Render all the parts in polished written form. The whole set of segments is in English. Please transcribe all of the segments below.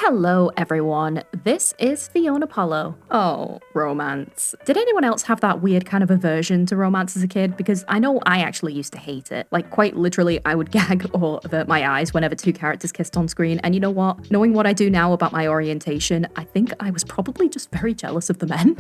Hello, everyone. This is Fiona Polo. Oh, romance. Did anyone else have that weird kind of aversion to romance as a kid? Because I know I actually used to hate it. Like, quite literally, I would gag or avert my eyes whenever two characters kissed on screen. And you know what? Knowing what I do now about my orientation, I think I was probably just very jealous of the men.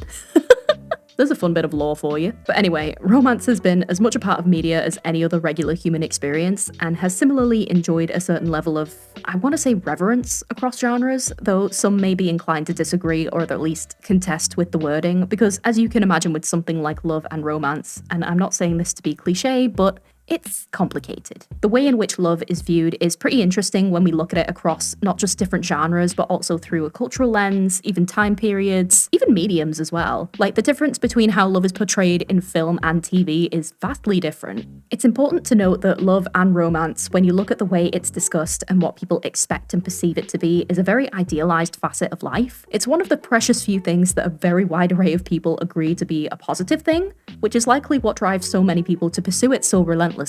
There's a fun bit of lore for you. But anyway, romance has been as much a part of media as any other regular human experience, and has similarly enjoyed a certain level of, I want to say, reverence across genres, though some may be inclined to disagree or at least contest with the wording, because as you can imagine with something like love and romance, and I'm not saying this to be cliche, but it's complicated. The way in which love is viewed is pretty interesting when we look at it across not just different genres, but also through a cultural lens, even time periods, even mediums as well. Like, the difference between how love is portrayed in film and TV is vastly different. It's important to note that love and romance, when you look at the way it's discussed and what people expect and perceive it to be, is a very idealized facet of life. It's one of the precious few things that a very wide array of people agree to be a positive thing, which is likely what drives so many people to pursue it so relentlessly.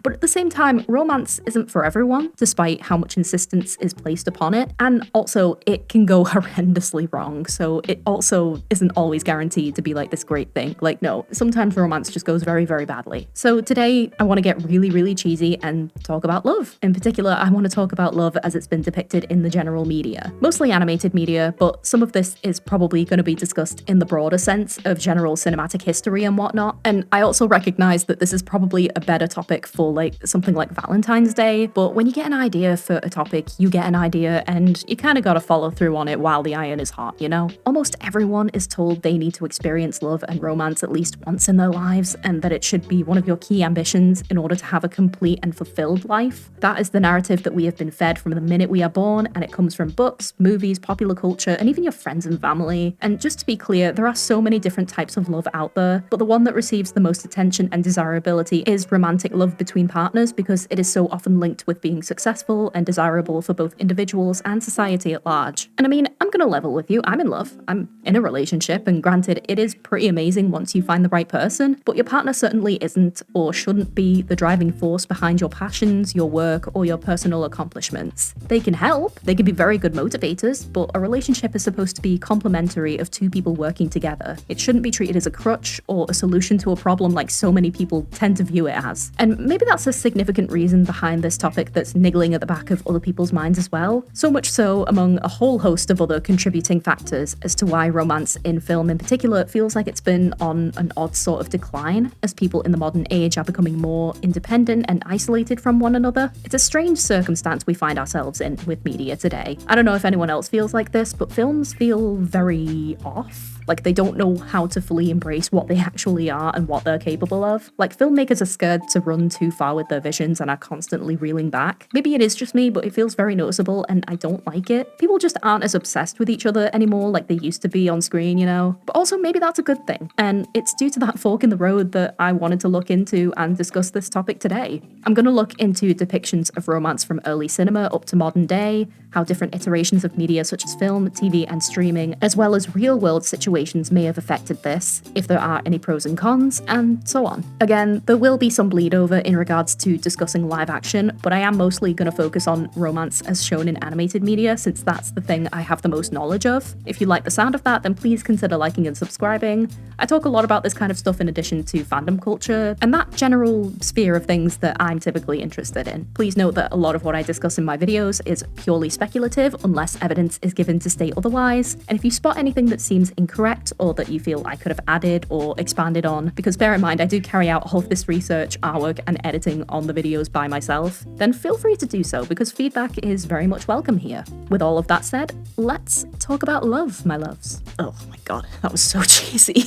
But at the same time, romance isn't for everyone, despite how much insistence is placed upon it, and also it can go horrendously wrong, so it also isn't always guaranteed to be like this great thing. Like, no, sometimes romance just goes very, very badly. So today, I want to get really, really cheesy and talk about love. In particular, I want to talk about love as it's been depicted in the general media. Mostly animated media, but some of this is probably going to be discussed in the broader sense of general cinematic history and whatnot. And I also recognize that this is probably a better topic for like something like Valentine's Day, but when you get an idea for a topic, you get an idea and you kind of got to follow through on it while the iron is hot, you know? Almost everyone is told they need to experience love and romance at least once in their lives, and that it should be one of your key ambitions in order to have a complete and fulfilled life. That is the narrative that we have been fed from the minute we are born, and it comes from books, movies, popular culture, and even your friends and family. And just to be clear, there are so many different types of love out there, but the one that receives the most attention and desirability is romantic love between partners, because it is so often linked with being successful and desirable for both individuals and society at large. And I mean, I'm gonna level with you, I'm in love, I'm in a relationship, and granted, it is pretty amazing once you find the right person, but your partner certainly isn't or shouldn't be the driving force behind your passions, your work, or your personal accomplishments. They can help, they can be very good motivators, but a relationship is supposed to be complementary of two people working together. It shouldn't be treated as a crutch or a solution to a problem like so many people tend to view it as. And maybe that's a significant reason behind this topic that's niggling at the back of other people's minds as well. So much so among a whole host of other contributing factors as to why romance in film in particular feels like it's been on an odd sort of decline as people in the modern age are becoming more independent and isolated from one another. It's a strange circumstance we find ourselves in with media today. I don't know if anyone else feels like this, but films feel very off. Like, they don't know how to fully embrace what they actually are and what they're capable of. Like, filmmakers are scared to run too far with their visions and are constantly reeling back. Maybe it is just me, but it feels very noticeable and I don't like it. People just aren't as obsessed with each other anymore like they used to be on screen, you know? But also, maybe that's a good thing. And it's due to that fork in the road that I wanted to look into and discuss this topic today. I'm going to look into depictions of romance from early cinema up to modern day, how different iterations of media such as film, TV, and streaming, as well as real-world situations may have affected this, if there are any pros and cons, and so on. Again, there will be some bleed over in regards to discussing live action, but I am mostly going to focus on romance as shown in animated media, since that's the thing I have the most knowledge of. If you like the sound of that, then please consider liking and subscribing. I talk a lot about this kind of stuff in addition to fandom culture, and that general sphere of things that I'm typically interested in. Please note that a lot of what I discuss in my videos is purely speculative, unless evidence is given to state otherwise, and if you spot anything that seems incorrect or that you feel I could have added or expanded on, because bear in mind I do carry out all of this research, artwork, and editing on the videos by myself, then feel free to do so, because feedback is very much welcome here. With all of that said, let's talk about love, my loves. Oh my god, that was so cheesy.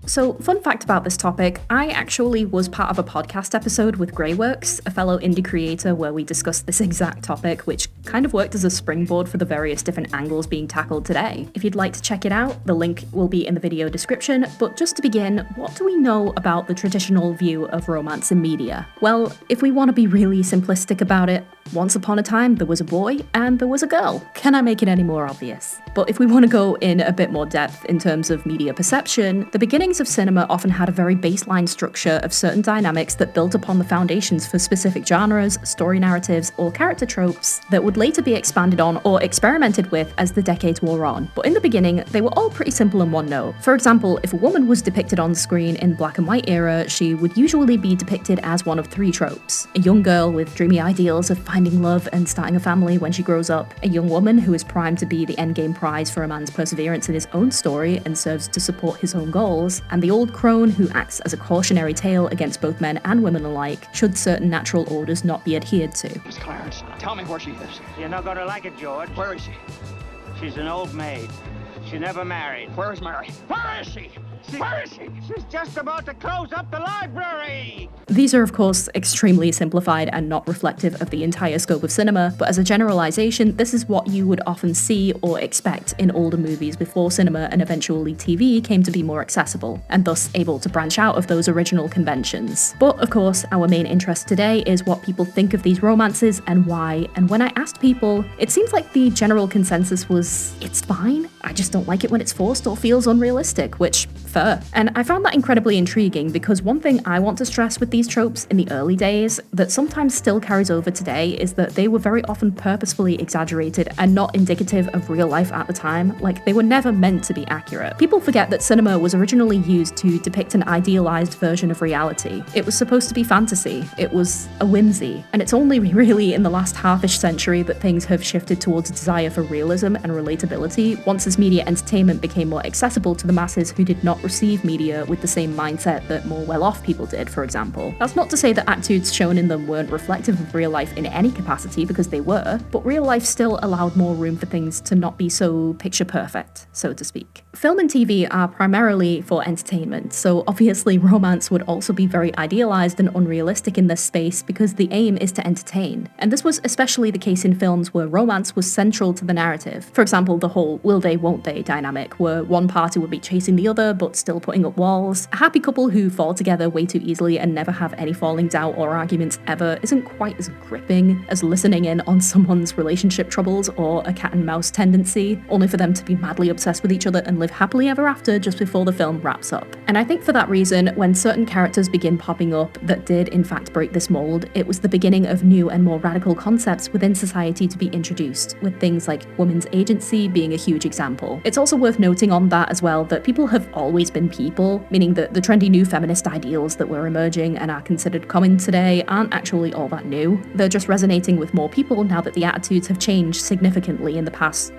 So, fun fact about this topic, I actually was part of a podcast episode with Greyworks, a fellow indie creator, where we discussed this exact topic, which kind of worked as a springboard for the various different angles being tackled today. If you'd like to check it out, the link will be in the video description, but just to begin, what do we know about the traditional view of romance in media? Well, if we want to be really simplistic about it, once upon a time there was a boy and there was a girl. Can I make it any more obvious? But if we want to go in a bit more depth in terms of media perception, the beginnings stories of cinema often had a very baseline structure of certain dynamics that built upon the foundations for specific genres, story narratives, or character tropes that would later be expanded on or experimented with as the decades wore on. But in the beginning, they were all pretty simple and one note. For example, if a woman was depicted on screen in black and white era, she would usually be depicted as one of three tropes. A young girl with dreamy ideals of finding love and starting a family when she grows up, a young woman who is primed to be the endgame prize for a man's perseverance in his own story and serves to support his own goals, and the old crone who acts as a cautionary tale against both men and women alike should certain natural orders not be adhered to. Miss Clarence, tell me where she is. You're not gonna like it, George. Where is she? She's an old maid. She never married. Where is Mary? Where is she? Where is she? She's just about to close up the library! These are of course extremely simplified and not reflective of the entire scope of cinema, but as a generalization, this is what you would often see or expect in older movies before cinema and eventually TV came to be more accessible, and thus able to branch out of those original conventions. But of course, our main interest today is what people think of these romances and why, and when I asked people, it seems like the general consensus was, it's fine, I just don't like it when it's forced or feels unrealistic, which fair. And I found that incredibly intriguing because one thing I want to stress with these tropes in the early days that sometimes still carries over today is that they were very often purposefully exaggerated and not indicative of real life at the time, like they were never meant to be accurate. People forget that cinema was originally used to depict an idealized version of reality. It was supposed to be fantasy, it was a whimsy, and it's only really in the last half-ish century that things have shifted towards a desire for realism and relatability once as media entertainment became more accessible to the masses who did not receive media with the same mindset that more well-off people did, for example. That's not to say that attitudes shown in them weren't reflective of real life in any capacity, because they were, but real life still allowed more room for things to not be so picture perfect, so to speak. Film and TV are primarily for entertainment, so obviously romance would also be very idealized and unrealistic in this space because the aim is to entertain. And this was especially the case in films where romance was central to the narrative. For example, the whole will they, won't they dynamic, where one party would be chasing the other but still putting up walls. A happy couple who fall together way too easily and never have any fallings out or arguments ever isn't quite as gripping as listening in on someone's relationship troubles or a cat and mouse tendency, only for them to be madly obsessed with each other and live happily ever after just before the film wraps up. And I think for that reason, when certain characters begin popping up that did in fact break this mold, it was the beginning of new and more radical concepts within society to be introduced, with things like women's agency being a huge example. It's also worth noting on that as well that people have always been people, meaning that the trendy new feminist ideals that were emerging and are considered common today aren't actually all that new. They're just resonating with more people now that the attitudes have changed significantly in the past,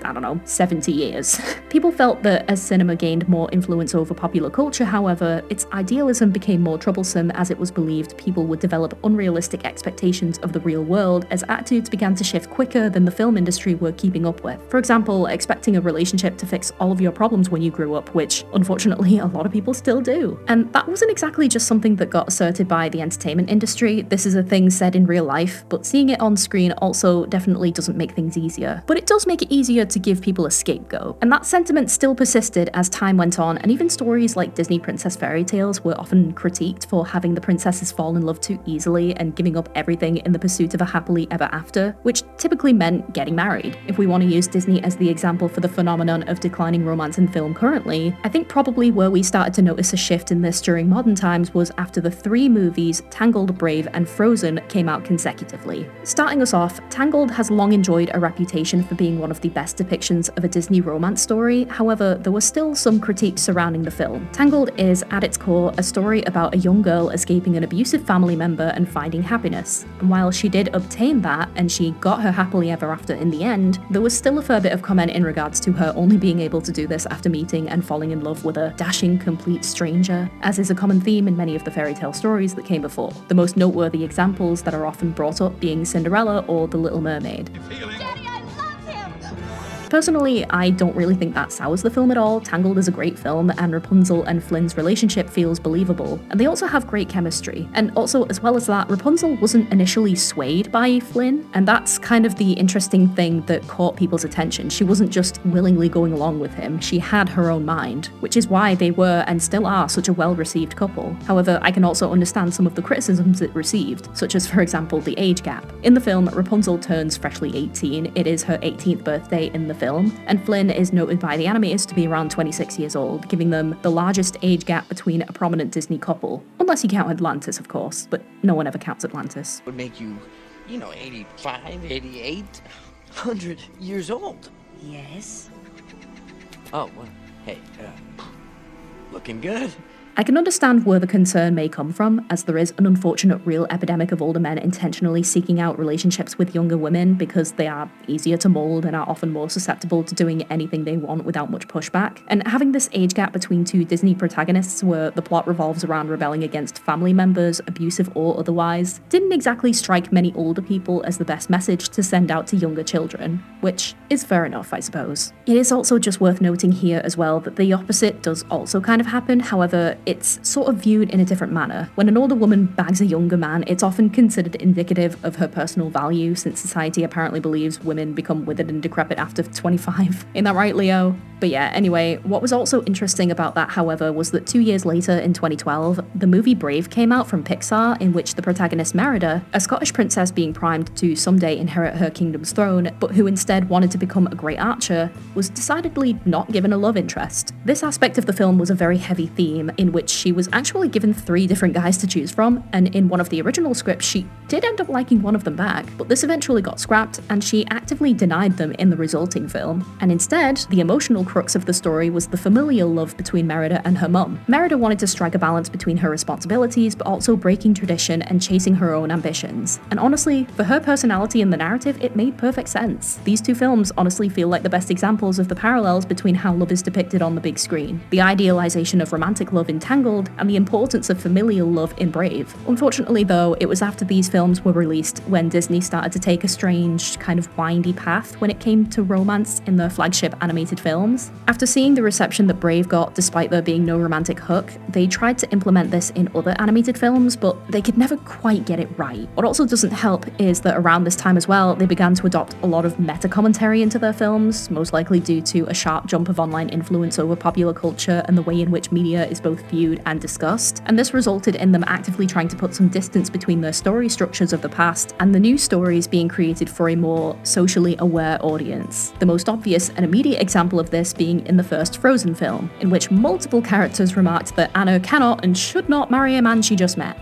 70 years. People felt that as cinema gained more influence over popular culture, however, its idealism became more troublesome as it was believed people would develop unrealistic expectations of the real world as attitudes began to shift quicker than the film industry were keeping up with. For example, expecting a relationship to fix all of your problems when you grew up, which unfortunately a lot of people still do. And that wasn't exactly just something that got asserted by the entertainment industry. This is a thing said in real life, but seeing it on screen also definitely doesn't make things easier. But it does make it easier to give people a scapegoat. And that sentiment still persisted as time went on, and even stories like Disney princess fairy tales were often critiqued for having the princesses fall in love too easily and giving up everything in the pursuit of a happily ever after, which typically meant getting married. If we want to use Disney as the example for the phenomenon of declining romance in film currently, I think probably where we started to notice a shift in this during modern times was after the three movies Tangled, Brave, and Frozen came out consecutively. Starting us off, Tangled has long enjoyed a reputation for being one of the best depictions of a Disney romance story, however, there were still some critiques surrounding the film. Tangled is, at its core, a story about a young girl escaping an abusive family member and finding happiness. And while she did obtain that, and she got her happily ever after in the end, there was still a fair bit of comment in regards to her only being able to do this after meeting and falling in love with a dashing, complete stranger, as is a common theme in many of the fairy tale stories that came before. The most noteworthy examples that are often brought up being Cinderella or The Little Mermaid. Daddy, I love him! Personally, I don't really think that sours the film at all. Tangled is a great film, and Rapunzel and Flynn's relationship feels believable, and they also have great chemistry. And also, as well as that, Rapunzel wasn't initially swayed by Flynn, and that's kind of the interesting thing that caught people's attention. She wasn't just willingly going along with him, she had her own mind, which is why they were and still are such a well-received couple. However, I can also understand some of the criticisms it received, such as, for example, the age gap. In the film, Rapunzel turns freshly 18, it is her 18th birthday in the film, film, and Flynn is noted by the animators to be around 26 years old, giving them the largest age gap between a prominent Disney couple. Unless you count Atlantis, of course, but no one ever counts Atlantis. Would make you, 85, 88, 100 years old. Yes. Oh, well, hey, looking good. I can understand where the concern may come from, as there is an unfortunate real epidemic of older men intentionally seeking out relationships with younger women because they are easier to mold and are often more susceptible to doing anything they want without much pushback. And having this age gap between two Disney protagonists where the plot revolves around rebelling against family members, abusive or otherwise, didn't exactly strike many older people as the best message to send out to younger children, which is fair enough, I suppose. It is also just worth noting here as well that the opposite does also kind of happen, however, it's sort of viewed in a different manner. When an older woman bags a younger man, it's often considered indicative of her personal value, since society apparently believes women become withered and decrepit after 25. Ain't that right, Leo? But yeah, anyway, what was also interesting about that, however, was that 2 years later, in 2012, the movie Brave came out from Pixar, in which the protagonist Merida, a Scottish princess being primed to someday inherit her kingdom's throne, but who instead wanted to become a great archer, was decidedly not given a love interest. This aspect of the film was a very heavy theme, in which she was actually given 3 different guys to choose from, and in one of the original scripts she did end up liking one of them back, but this eventually got scrapped, and she actively denied them in the resulting film. And instead, the emotional crux of the story was the familial love between Merida and her mum. Merida wanted to strike a balance between her responsibilities, but also breaking tradition and chasing her own ambitions. And honestly, for her personality in the narrative, it made perfect sense. These 2 films honestly feel like the best examples of the parallels between how love is depicted on the big screen, the idealization of romantic love in Tangled, and the importance of familial love in Brave. Unfortunately though, it was after these films were released when Disney started to take a strange, kind of windy path when it came to romance in their flagship animated films. After seeing the reception that Brave got despite there being no romantic hook, they tried to implement this in other animated films, but they could never quite get it right. What also doesn't help is that around this time as well, they began to adopt a lot of meta-commentary into their films, most likely due to a sharp jump of online influence over popular culture and the way in which media is both viewed and discussed, and this resulted in them actively trying to put some distance between their story structures of the past and the new stories being created for a more socially aware audience. The most obvious and immediate example of this being in the first Frozen film, in which multiple characters remarked that Anna cannot and should not marry a man she just met.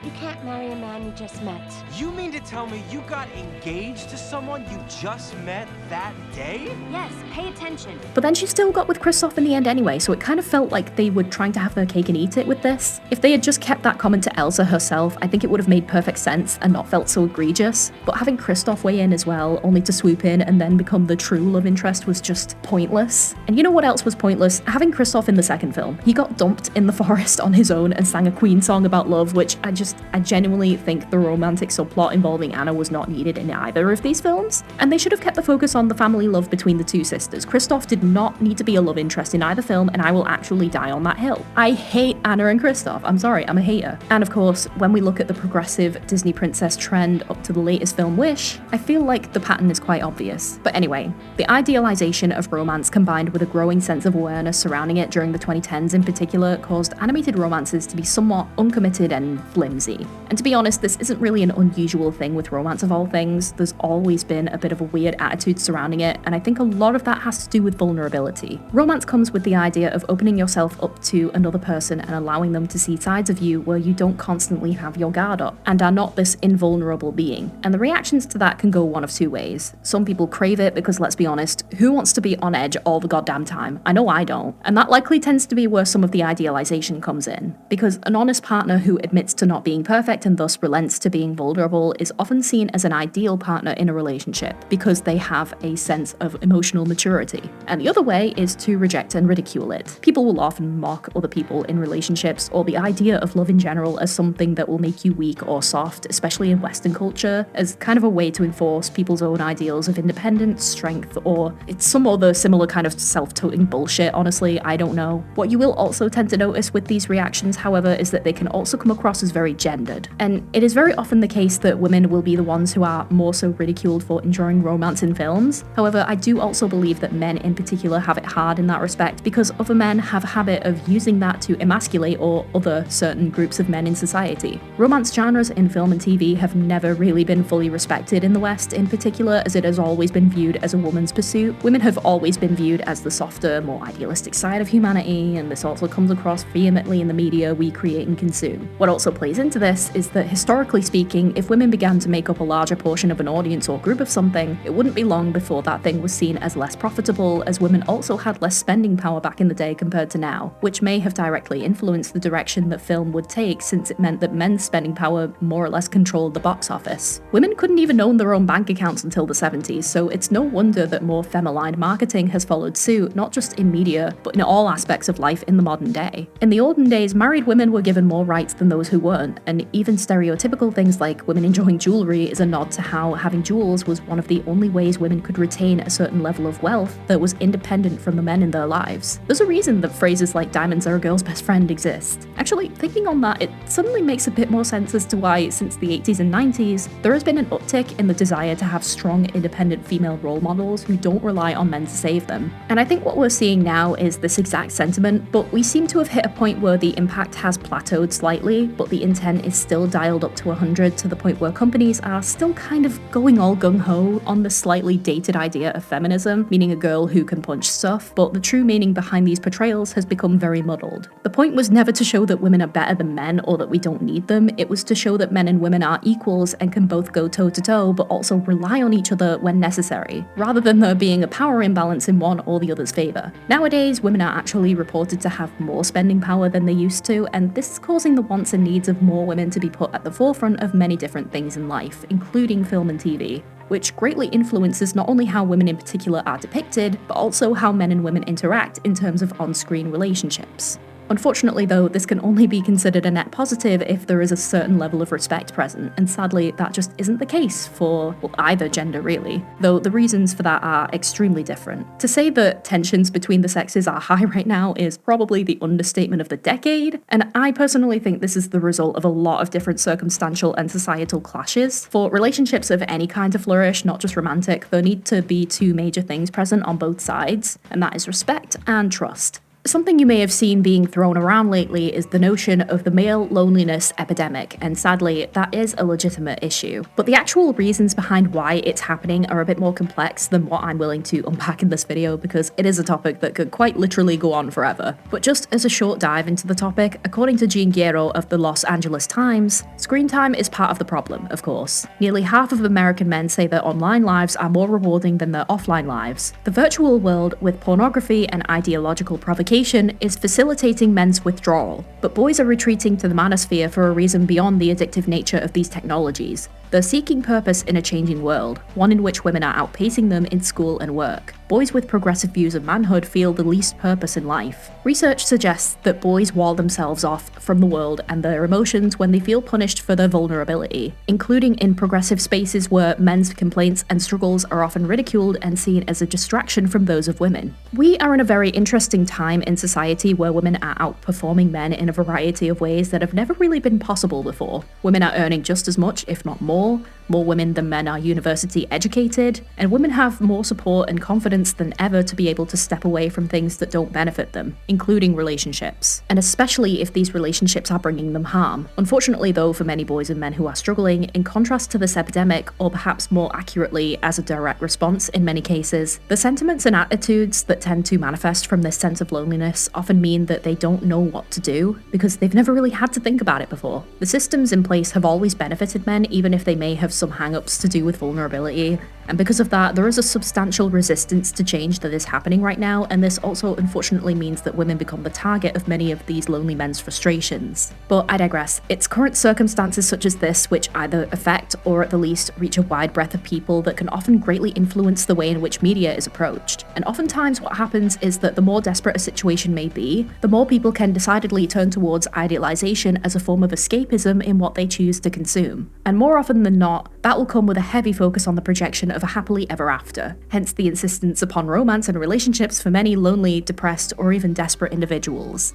You can't marry a man you just met. You mean to tell me you got engaged to someone you just met that day? Yes, pay attention. But then she still got with Kristoff in the end anyway, so it kind of felt like they were trying to have their cake and eat it with this. If they had just kept that comment to Elsa herself, I think it would have made perfect sense and not felt so egregious. But having Kristoff weigh in as well, only to swoop in and then become the true love interest, was just pointless. And you know what else was pointless? Having Kristoff in the second film. He got dumped in the forest on his own and sang a Queen song about love, which I genuinely think the romantic subplot involving Anna was not needed in either of these films. And they should have kept the focus on the family love between the 2 sisters. Kristoff did not need to be a love interest in either film, and I will actually die on that hill. I hate Anna and Kristoff. I'm sorry, I'm a hater. And of course, when we look at the progressive Disney princess trend up to the latest film Wish, I feel like the pattern is quite obvious. But anyway, the idealization of romance combined with a growing sense of awareness surrounding it during the 2010s in particular caused animated romances to be somewhat uncommitted and flimsy. And to be honest, this isn't really an unusual thing with romance of all things. There's always been a bit of a weird attitude surrounding it, and I think a lot of that has to do with vulnerability. Romance comes with the idea of opening yourself up to another person and allowing them to see sides of you where you don't constantly have your guard up, and are not this invulnerable being. And the reactions to that can go one of 2 ways. Some people crave it because, let's be honest, who wants to be on edge all the goddamn time? I know I don't. And that likely tends to be where some of the idealization comes in, because an honest partner who admits to not being perfect and thus relents to being vulnerable is often seen as an ideal partner in a relationship because they have a sense of emotional maturity. And the other way is to reject and ridicule it. People will often mock other people in relationships or the idea of love in general as something that will make you weak or soft, especially in Western culture, as kind of a way to enforce people's own ideals of independence, strength, or it's some other similar kind of self-toting bullshit, honestly, I don't know. What you will also tend to notice with these reactions, however, is that they can also come across as very gendered. And it is is very often the case that women will be the ones who are more so ridiculed for enjoying romance in films. However, I do also believe that men in particular have it hard in that respect because other men have a habit of using that to emasculate or other certain groups of men in society. Romance genres in film and TV have never really been fully respected in the West in particular, as it has always been viewed as a woman's pursuit. Women have always been viewed as the softer, more idealistic side of humanity, and this also comes across vehemently in the media we create and consume. What also plays into this is that historically speaking, if women began to make up a larger portion of an audience or group of something, it wouldn't be long before that thing was seen as less profitable, as women also had less spending power back in the day compared to now, which may have directly influenced the direction that film would take, since it meant that men's spending power more or less controlled the box office. Women couldn't even own their own bank accounts until the 70s, so it's no wonder that more femme-aligned marketing has followed suit, not just in media, but in all aspects of life in the modern day. In the olden days, married women were given more rights than those who weren't, and even stereotypical things like women enjoying jewelry is a nod to how having jewels was one of the only ways women could retain a certain level of wealth that was independent from the men in their lives. There's a reason that phrases like diamonds are a girl's best friend exist. Actually, thinking on that, it suddenly makes a bit more sense as to why, since the 80s and 90s, there has been an uptick in the desire to have strong, independent female role models who don't rely on men to save them. And I think what we're seeing now is this exact sentiment, but we seem to have hit a point where the impact has plateaued slightly, but the intent is still dialed up to 100, to the point where companies are still kind of going all gung-ho on the slightly dated idea of feminism, meaning a girl who can punch stuff, but the true meaning behind these portrayals has become very muddled. The point was never to show that women are better than men or that we don't need them, it was to show that men and women are equals and can both go toe-to-toe, but also rely on each other when necessary, rather than there being a power imbalance in one or the other's favour. Nowadays, women are actually reported to have more spending power than they used to, and this is causing the wants and needs of more women to be put at the forefront of many different things in life, including film and TV, which greatly influences not only how women in particular are depicted, but also how men and women interact in terms of on-screen relationships. Unfortunately though, this can only be considered a net positive if there is a certain level of respect present, and sadly that just isn't the case for, well, either gender really, though the reasons for that are extremely different. To say that tensions between the sexes are high right now is probably the understatement of the decade, and I personally think this is the result of a lot of different circumstantial and societal clashes. For relationships of any kind to flourish, not just romantic, there need to be two major things present on both sides, and that is respect and trust. Something you may have seen being thrown around lately is the notion of the male loneliness epidemic, and sadly, that is a legitimate issue. But the actual reasons behind why it's happening are a bit more complex than what I'm willing to unpack in this video, because it is a topic that could quite literally go on forever. But just as a short dive into the topic, according to Jean Guerrero of the Los Angeles Times, screen time is part of the problem, of course. Nearly half of American men say their online lives are more rewarding than their offline lives. The virtual world, with pornography and ideological provocation, is facilitating men's withdrawal, but boys are retreating to the manosphere for a reason beyond the addictive nature of these technologies. They're seeking purpose in a changing world, one in which women are outpacing them in school and work. Boys with progressive views of manhood feel the least purpose in life. Research suggests that boys wall themselves off from the world and their emotions when they feel punished for their vulnerability, including in progressive spaces where men's complaints and struggles are often ridiculed and seen as a distraction from those of women. We are in a very interesting time in society where women are outperforming men in a variety of ways that have never really been possible before. Women are earning just as much, if not more women than men are university educated, and women have more support and confidence than ever to be able to step away from things that don't benefit them, including relationships, and especially if these relationships are bringing them harm. Unfortunately though, for many boys and men who are struggling, in contrast to this epidemic, or perhaps more accurately as a direct response in many cases, the sentiments and attitudes that tend to manifest from this sense of loneliness often mean that they don't know what to do, because they've never really had to think about it before. The systems in place have always benefited men, even if they may have some hang-ups to do with vulnerability, and because of that, there is a substantial resistance to change that is happening right now, and this also unfortunately means that women become the target of many of these lonely men's frustrations. But I digress. It's current circumstances such as this which either affect or at the least reach a wide breadth of people that can often greatly influence the way in which media is approached. And oftentimes what happens is that the more desperate a situation may be, the more people can decidedly turn towards idealization as a form of escapism in what they choose to consume. And more often than not, that will come with a heavy focus on the projection of a happily ever after, hence the insistence upon romance and relationships for many lonely, depressed, or even desperate individuals.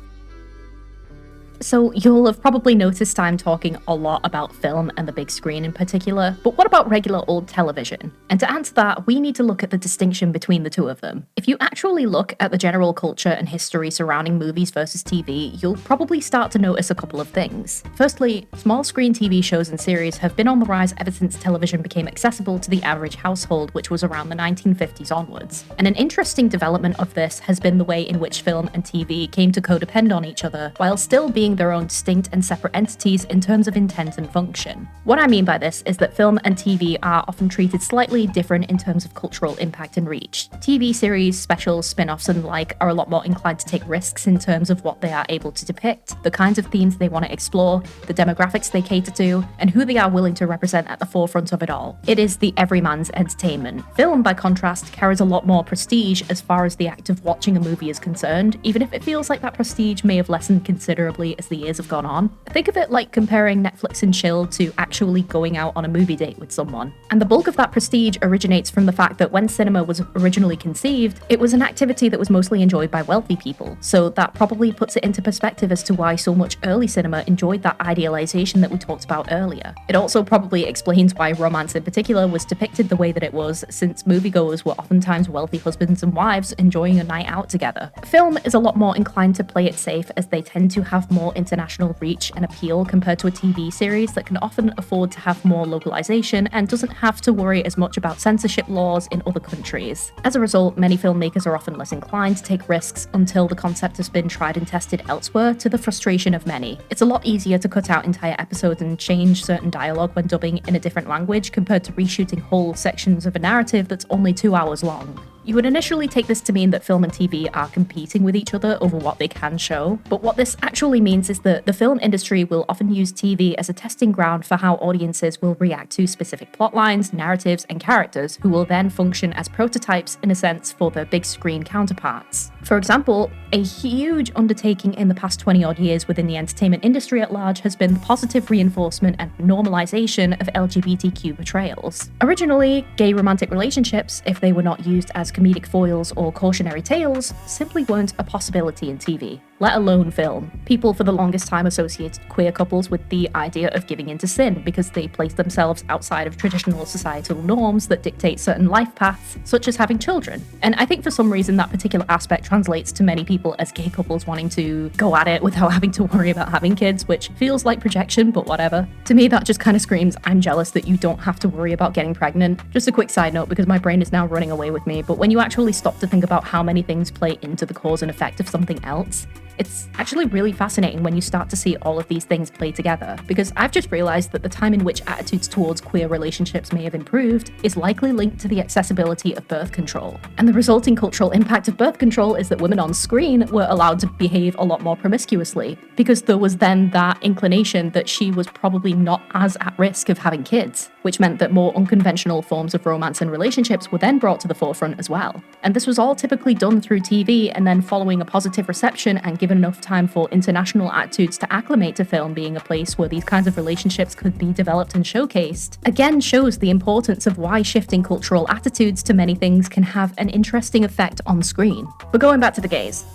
So you'll have probably noticed I'm talking a lot about film and the big screen in particular, but what about regular old television? And to answer that, we need to look at the distinction between the two of them. If you actually look at the general culture and history surrounding movies versus TV, you'll probably start to notice a couple of things. Firstly, small screen TV shows and series have been on the rise ever since television became accessible to the average household, which was around the 1950s onwards. And an interesting development of this has been the way in which film and TV came to codepend on each other, while still being their own distinct and separate entities in terms of intent and function. What I mean by this is that film and TV are often treated slightly different in terms of cultural impact and reach. TV series, specials, spin-offs and the like are a lot more inclined to take risks in terms of what they are able to depict, the kinds of themes they want to explore, the demographics they cater to, and who they are willing to represent at the forefront of it all. It is the everyman's entertainment. Film, by contrast, carries a lot more prestige as far as the act of watching a movie is concerned, even if it feels like that prestige may have lessened considerably as the years have gone on. Think of it like comparing Netflix and chill to actually going out on a movie date with someone. And the bulk of that prestige originates from the fact that when cinema was originally conceived, it was an activity that was mostly enjoyed by wealthy people. So that probably puts it into perspective as to why so much early cinema enjoyed that idealization that we talked about earlier. It also probably explains why romance in particular was depicted the way that it was, since moviegoers were oftentimes wealthy husbands and wives enjoying a night out together. Film is a lot more inclined to play it safe, as they tend to have more international reach and appeal compared to a TV series that can often afford to have more localization and doesn't have to worry as much about censorship laws in other countries. As a result, many filmmakers are often less inclined to take risks until the concept has been tried and tested elsewhere, to the frustration of many. It's a lot easier to cut out entire episodes and change certain dialogue when dubbing in a different language compared to reshooting whole sections of a narrative that's only 2 hours long. You would initially take this to mean that film and TV are competing with each other over what they can show, but what this actually means is that the film industry will often use TV as a testing ground for how audiences will react to specific plotlines, narratives, and characters, who will then function as prototypes, in a sense, for their big screen counterparts. For example, a huge undertaking in the past 20-odd years within the entertainment industry at large has been the positive reinforcement and normalization of LGBTQ portrayals. Originally, gay romantic relationships, if they were not used as comedic foils or cautionary tales, simply weren't a possibility in TV, let alone film. People for the longest time associated queer couples with the idea of giving into sin because they placed themselves outside of traditional societal norms that dictate certain life paths, such as having children. And I think for some reason that particular aspect translates to many people as gay couples wanting to go at it without having to worry about having kids, which feels like projection, but whatever. To me, that just kind of screams, I'm jealous that you don't have to worry about getting pregnant. Just a quick side note, because my brain is now running away with me, but when you actually stop to think about how many things play into the cause and effect of something else, it's actually really fascinating when you start to see all of these things play together, because I've just realized that the time in which attitudes towards queer relationships may have improved is likely linked to the accessibility of birth control. And the resulting cultural impact of birth control is that women on screen were allowed to behave a lot more promiscuously, because there was then that inclination that she was probably not as at risk of having kids, which meant that more unconventional forms of romance and relationships were then brought to the forefront as well. And this was all typically done through TV, and then following a positive reception and given enough time for international attitudes to acclimate to film being a place where these kinds of relationships could be developed and showcased, again shows the importance of why shifting cultural attitudes to many things can have an interesting effect on screen. But going back to the gays.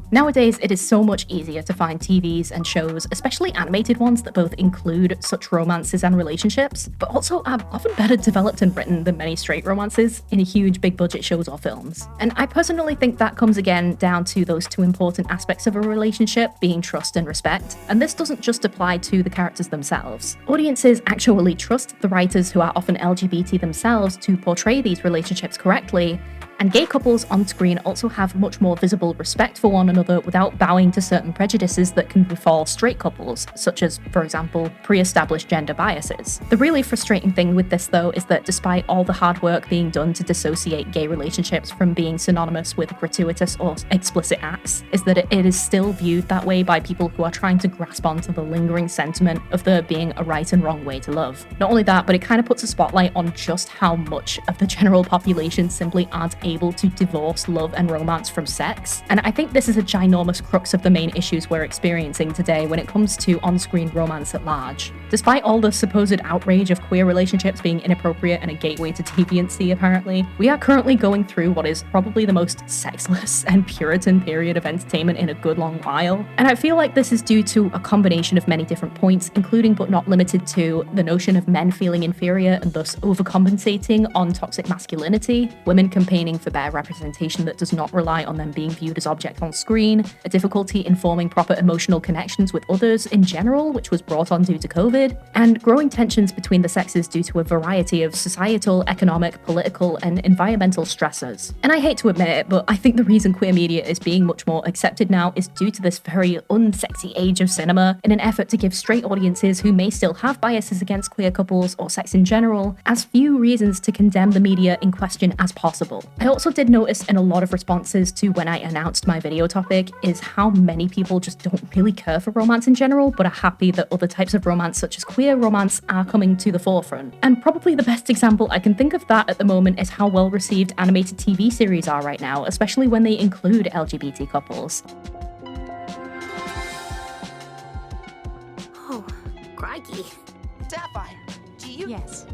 Nowadays, it is so much easier to find TVs and shows, especially animated ones, that both include such romances and relationships, but also are often better developed and written than many straight romances in huge big budget shows or films. And I personally think that comes again down to those two important aspects of a relationship, being trust and respect. And this doesn't just apply to the characters themselves. Audiences actually trust the writers, who are often LGBT themselves, to portray these relationships correctly. And gay couples on screen also have much more visible respect for one another without bowing to certain prejudices that can befall straight couples, such as, for example, pre-established gender biases. The really frustrating thing with this, though, is that despite all the hard work being done to dissociate gay relationships from being synonymous with gratuitous or explicit acts, is that it is still viewed that way by people who are trying to grasp onto the lingering sentiment of there being a right and wrong way to love. Not only that, but it kind of puts a spotlight on just how much of the general population simply aren't able to divorce love and romance from sex. And I think this is a ginormous crux of the main issues we're experiencing today when it comes to on-screen romance at large. Despite all the supposed outrage of queer relationships being inappropriate and a gateway to deviancy, apparently, we are currently going through what is probably the most sexless and Puritan period of entertainment in a good long while. And I feel like this is due to a combination of many different points, including but not limited to the notion of men feeling inferior and thus overcompensating on toxic masculinity, women campaigning for their representation that does not rely on them being viewed as objects on screen, a difficulty in forming proper emotional connections with others in general, which was brought on due to COVID, and growing tensions between the sexes due to a variety of societal, economic, political, and environmental stressors. And I hate to admit it, but I think the reason queer media is being much more accepted now is due to this very unsexy age of cinema in an effort to give straight audiences who may still have biases against queer couples or sex in general as few reasons to condemn the media in question as possible. I also did notice in a lot of responses to when I announced my video topic is how many people just don't really care for romance in general, but are happy that other types of romance such as queer romance are coming to the forefront. And probably the best example I can think of that at the moment is how well received animated TV series are right now, especially when they include LGBT couples. Oh, crikey. Sapphire, do you? Yes,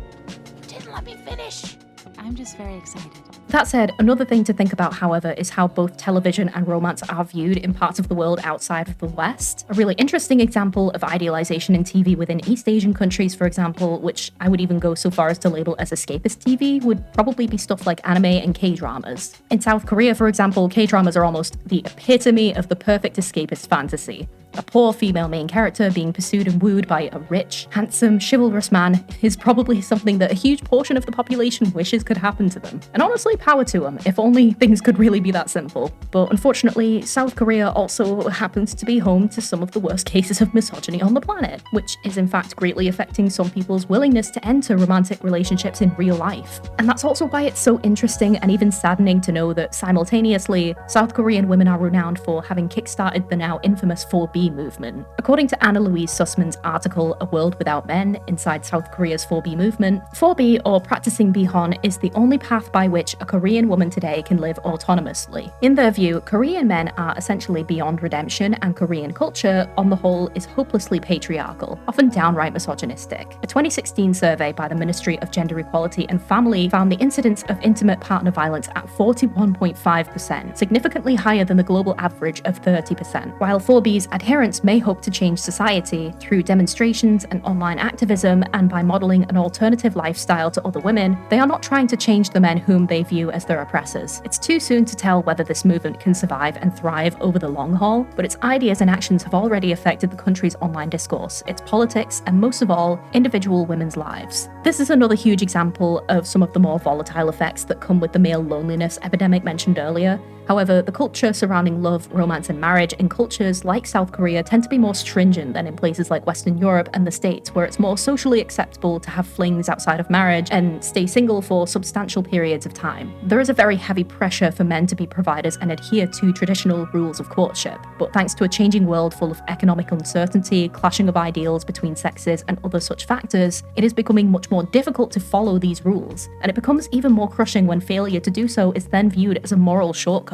You didn't let me finish. I'm just very excited. That said, another thing to think about, however, is how both television and romance are viewed in parts of the world outside of the West. A really interesting example of idealization in TV within East Asian countries, for example, which I would even go so far as to label as escapist TV, would probably be stuff like anime and K-dramas. In South Korea, for example, K-dramas are almost the epitome of the perfect escapist fantasy. A poor female main character being pursued and wooed by a rich, handsome, chivalrous man is probably something that a huge portion of the population wishes could happen to them. And honestly, power to them, if only things could really be that simple. But unfortunately, South Korea also happens to be home to some of the worst cases of misogyny on the planet, which is in fact greatly affecting some people's willingness to enter romantic relationships in real life. And that's also why it's so interesting and even saddening to know that simultaneously, South Korean women are renowned for having kickstarted the now infamous 4B movement. According to Anna Louise Sussman's article, A World Without Men, inside South Korea's 4B movement, 4B, or practicing Bihon, is the only path by which a Korean woman today can live autonomously. In their view, Korean men are essentially beyond redemption, and Korean culture, on the whole, is hopelessly patriarchal, often downright misogynistic. A 2016 survey by the Ministry of Gender Equality and Family found the incidence of intimate partner violence at 41.5%, significantly higher than the global average of 30%. While 4B's adherents may hope to change society through demonstrations and online activism and by modeling an alternative lifestyle to other women, they are not trying to change the men whom they view as their oppressors. It's too soon to tell whether this movement can survive and thrive over the long haul, but its ideas and actions have already affected the country's online discourse, its politics, and most of all, individual women's lives. This is another huge example of some of the more volatile effects that come with the male loneliness epidemic mentioned earlier. However, the culture surrounding love, romance, and marriage in cultures like South Korea tend to be more stringent than in places like Western Europe and the States, where it's more socially acceptable to have flings outside of marriage and stay single for substantial periods of time. There is a very heavy pressure for men to be providers and adhere to traditional rules of courtship, but thanks to a changing world full of economic uncertainty, clashing of ideals between sexes, and other such factors, it is becoming much more difficult to follow these rules, and it becomes even more crushing when failure to do so is then viewed as a moral shortcoming.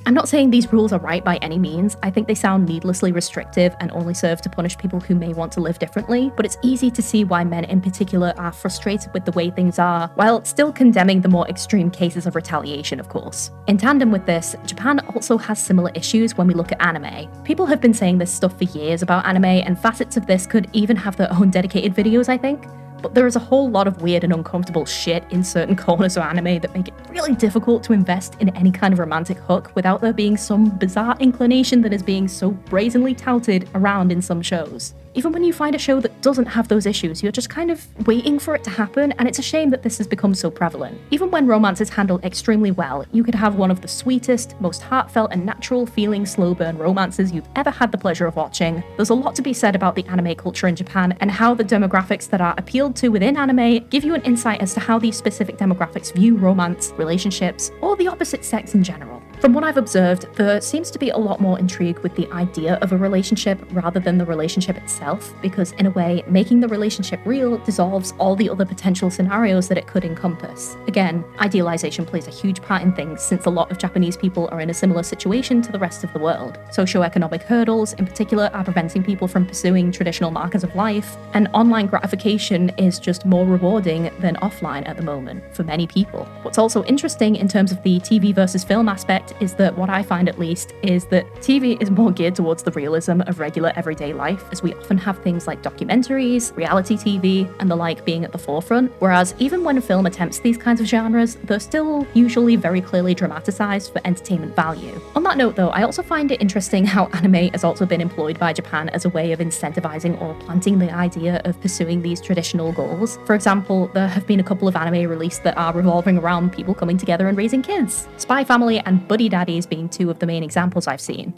I'm not saying these rules are right by any means. I think they sound needlessly restrictive and only serve to punish people who may want to live differently, but it's easy to see why men in particular are frustrated with the way things are, while still condemning the more extreme cases of retaliation, of course. In tandem with this, Japan also has similar issues when we look at anime. People have been saying this stuff for years about anime, and facets of this could even have their own dedicated videos, I think. But there is a whole lot of weird and uncomfortable shit in certain corners of anime that make it really difficult to invest in any kind of romantic hook without there being some bizarre inclination that is being so brazenly touted around in some shows. Even when you find a show that doesn't have those issues, you're just kind of waiting for it to happen, and it's a shame that this has become so prevalent. Even when romance is handled extremely well, you could have one of the sweetest, most heartfelt and natural feeling slow burn romances you've ever had the pleasure of watching. There's a lot to be said about the anime culture in Japan and how the demographics that are appealed to within anime give you an insight as to how these specific demographics view romance, relationships, or the opposite sex in general. From what I've observed, there seems to be a lot more intrigue with the idea of a relationship rather than the relationship itself, because in a way, making the relationship real dissolves all the other potential scenarios that it could encompass. Again, idealization plays a huge part in things since a lot of Japanese people are in a similar situation to the rest of the world. Socioeconomic hurdles, in particular, are preventing people from pursuing traditional markers of life, and online gratification is just more rewarding than offline at the moment for many people. What's also interesting in terms of the TV versus film aspect is that what I find at least is that TV is more geared towards the realism of regular everyday life, as we often have things like documentaries, reality TV, and the like being at the forefront, whereas even when film attempts these kinds of genres, they're still usually very clearly dramatized for entertainment value. On that note though, I also find it interesting how anime has also been employed by Japan as a way of incentivizing or planting the idea of pursuing these traditional goals. For example, there have been a couple of anime released that are revolving around people coming together and raising kids. Spy Family and Buddy Daddies being two of the main examples I've seen.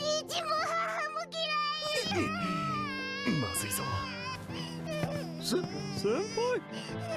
先輩、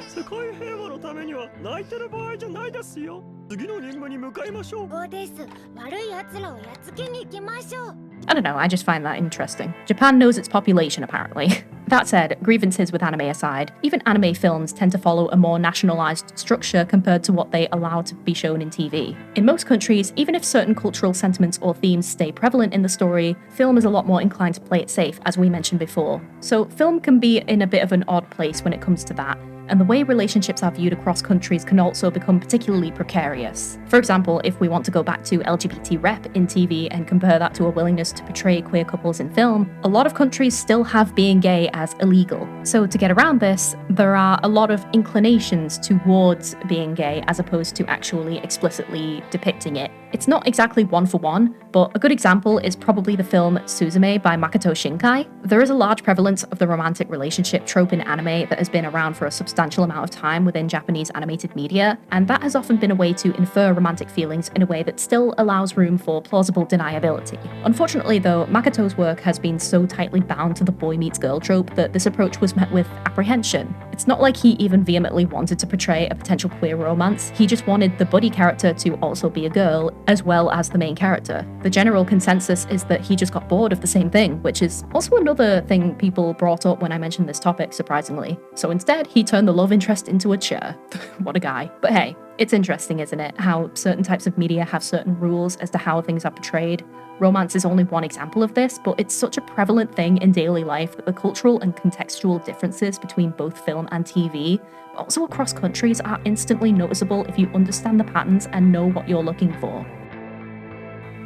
世界平和のためには泣いてる場合じゃないですよ。次の任務に向かいましょう。そうです。悪い奴らをやっつけに行きましょう。 I don't know, I just find that interesting. Japan knows its population, apparently. That said, grievances with anime aside, even anime films tend to follow a more nationalized structure compared to what they allow to be shown in TV. In most countries, even if certain cultural sentiments or themes stay prevalent in the story, film is a lot more inclined to play it safe, as we mentioned before. So film can be in a bit of an odd place when it comes to that, and the way relationships are viewed across countries can also become particularly precarious. For example, if we want to go back to LGBT rep in TV and compare that to a willingness to portray queer couples in film, a lot of countries still have being gay as illegal. So to get around this, there are a lot of inclinations towards being gay as opposed to actually explicitly depicting it. It's not exactly one for one, but a good example is probably the film Suzume by Makoto Shinkai. There is a large prevalence of the romantic relationship trope in anime that has been around for a substantial amount of time within Japanese animated media, and that has often been a way to infer romantic feelings in a way that still allows room for plausible deniability. Unfortunately though, Makoto's work has been so tightly bound to the boy meets girl trope that this approach was met with apprehension. It's not like he even vehemently wanted to portray a potential queer romance, he just wanted the buddy character to also be a girl, as well as the main character. The general consensus is that he just got bored of the same thing, which is also another thing people brought up when I mentioned this topic, surprisingly. So instead, he turned the love interest into a chair. What a guy. But hey, it's interesting, isn't it, how certain types of media have certain rules as to how things are portrayed. Romance is only one example of this, but it's such a prevalent thing in daily life that the cultural and contextual differences between both film and TV, but also across countries, are instantly noticeable if you understand the patterns and know what you're looking for.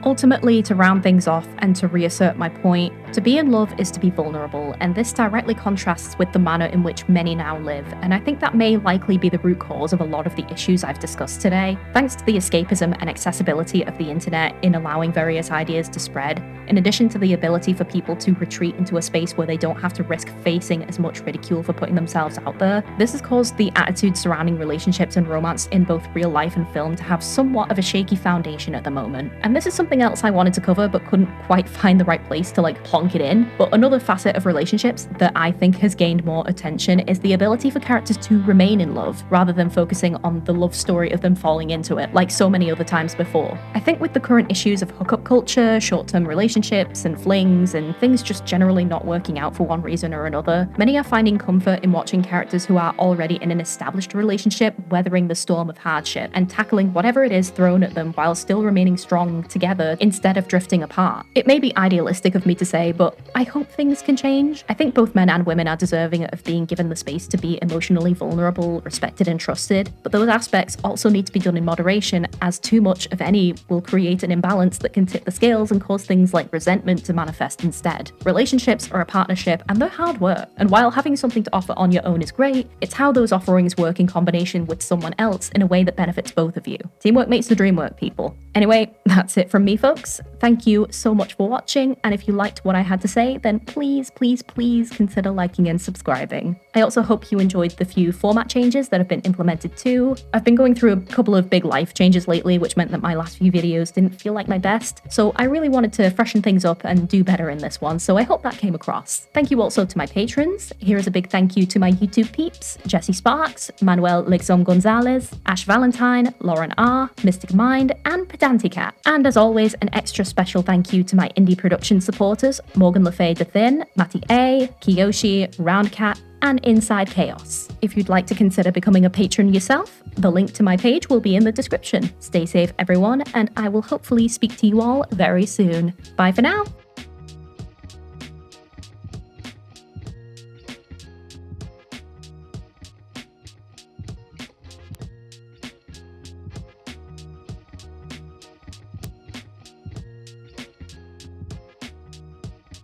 Ultimately, to round things off and to reassert my point, to be in love is to be vulnerable, and this directly contrasts with the manner in which many now live, and I think that may likely be the root cause of a lot of the issues I've discussed today. Thanks to the escapism and accessibility of the internet in allowing various ideas to spread, in addition to the ability for people to retreat into a space where they don't have to risk facing as much ridicule for putting themselves out there, this has caused the attitudes surrounding relationships and romance in both real life and film to have somewhat of a shaky foundation at the moment. And this is something else I wanted to cover but couldn't quite find the right place to plonk it in. But another facet of relationships that I think has gained more attention is the ability for characters to remain in love rather than focusing on the love story of them falling into it like so many other times before. I think with the current issues of hookup culture, short-term relationships and flings and things just generally not working out for one reason or another, many are finding comfort in watching characters who are already in an established relationship weathering the storm of hardship and tackling whatever it is thrown at them while still remaining strong together instead of drifting apart. It may be idealistic of me to say, but I hope things can change. I think both men and women are deserving of being given the space to be emotionally vulnerable, respected and trusted, but those aspects also need to be done in moderation, as too much of any will create an imbalance that can tip the scales and cause things like resentment to manifest instead. Relationships are a partnership and they're hard work, and while having something to offer on your own is great, it's how those offerings work in combination with someone else in a way that benefits both of you. Teamwork makes the dream work, people. Anyway, that's it from me, folks. Thank you so much for watching, and if you liked what I had to say, then please consider liking and subscribing. I also hope you enjoyed the few format changes that have been implemented too. I've been going through a couple of big life changes lately, which meant that my last few videos didn't feel like my best, so I really wanted to freshen things up and do better in this one, so I hope that came across. Thank you also to my patrons. Here is a big thank you to my YouTube peeps: Jesse Sparks, Manuel Lixom Gonzalez, Ash Valentine, Lauren R, Mystic Mind, and Danticat. And as always, an extra special thank you to my indie production supporters, Morgan Le Fay de Thin, Matty A, Kiyoshi, Roundcat, and Inside Chaos. If you'd like to consider becoming a patron yourself, the link to my page will be in the description. Stay safe, everyone, and I will hopefully speak to you all very soon. Bye for now.